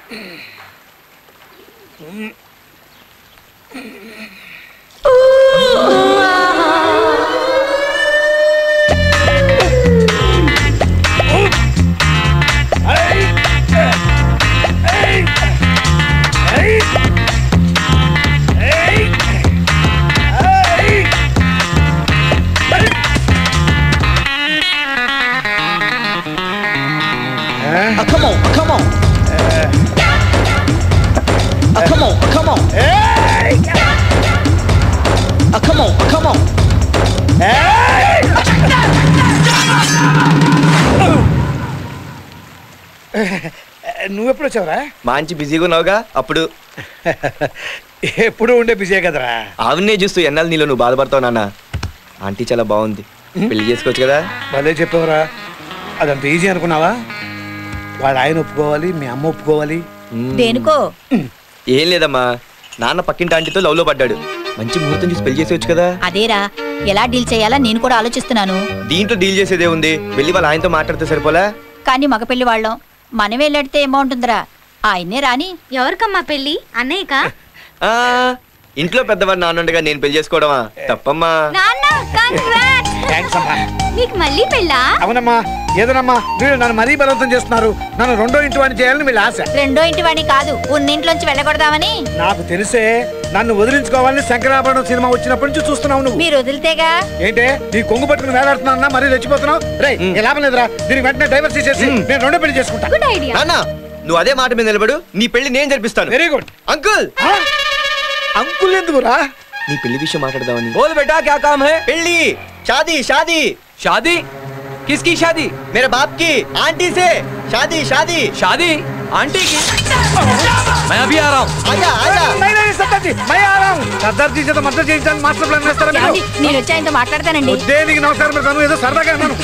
Come on, come on. Come on, come on. Hey! Come on, come on. Hey! నువ్వెప్పుడు వచ్చావురా? మంచి బిజీగా ఉన్నావుగా అప్పుడు. ఎప్పుడు ఉండే బిజీ కదరా. ఆవినే చూస్తూ ఎన్నాళ్ళు నీలో నువ్వు బాధపడతావు నాన్న. ఆంటీ చాలా బాగుంది, పెళ్లి చేసుకోవచ్చు కదా. భలే చెప్పావురా. అదంత ఈజీ అనుకున్నావా? వాళ్ళ ఆయన ఒప్పుకోవాలి, మీ అమ్మ ఒప్పుకోవాలి. దేనికో? ఏం లేదమ్మా, నాన్న పక్కింటి ఆంటీతో లవ్ లో పడ్డాడు. మంచి ముహూర్తం చూసి పెళ్లి చేసేవచ్చు కదా. అదేరా, ఎలా డీల్ చేయాలా నేను కూడా ఆలోచిస్తున్నాను. దీంట్లో డీల్ చేసేదే ఉంది, వెళ్ళి వాళ్ళ ఆయనతో మాట్లాడితే సరిపోలా. కానీ మగ పెళ్లి వాళ్ళం మనం వెళ్ళడితే ఏమవుతుందిరా? ఆయన్నే రాని. ఎవరికమ్మా పెళ్లి? అన్నయ్యకా? ఇంట్లో పెద్దవాడు నాన్నుండగా నేను పెళ్లి చేసుకోవడమా తప్పమ్మా. నీకు మళ్ళీ పెళ్ళా? అవునమ్మా. ఏదోనమ్మా, వీళ్ళు నన్ను మరీ బలవంతం చేస్తున్నారు. నన్ను రెండో ఇంటి వాడిని చేయాలని వీళ్ళ ఆశ. రెండో ఇంటి వాడిని కాదు, ఉన్నింట్లోంచి వెళ్ళకూడదామని. నాకు తెలిసే నన్ను వదిలించుకోవాలని శంకరాభరణం సినిమా వచ్చినప్పటి నుంచి చూస్తున్నావు నువ్వు. మీరు వదిలితేగా. ఏంటే నీ కొంగు పట్టుకుని వేలాడుతున్నా మరీ రెచ్చిపోతున్నావు? రే లాభం లేదురా, దీనికి వెంటనే డైవర్స్ చేసేసి నేను రెండో పెళ్లి చేసుకుంటా. Good idea. నాన్న, నువ్వు అదే మాట మీద నిలబడు, నీ పెళ్లి నేను జరిపిస్తాను. Very good. అంకుల్. అంకుల్ ఎందుకురా? నీ పెళ్లి విషయం మాట్లాడదామని. बोल बेटा क्या काम है? పెళ్లి. शादी शादी शादी? किसकी शादी? मेरे बाप की आंटी से शादी शादी शादी आंटी की? मैं अभी आ रहा हूँ. आजा आजा. సర్దార్జీ మై ఆరాం. సర్దార్జీ చేత మద్దతు చేయించాలని మాస్టర్ ప్లాన్ వేస్తారా? నేను వచ్చి ఆయనతో మాట్లాడతానండి. దేనికి నమస్కారం పెడతాను, ఏదో సరదాగా అన్నాను.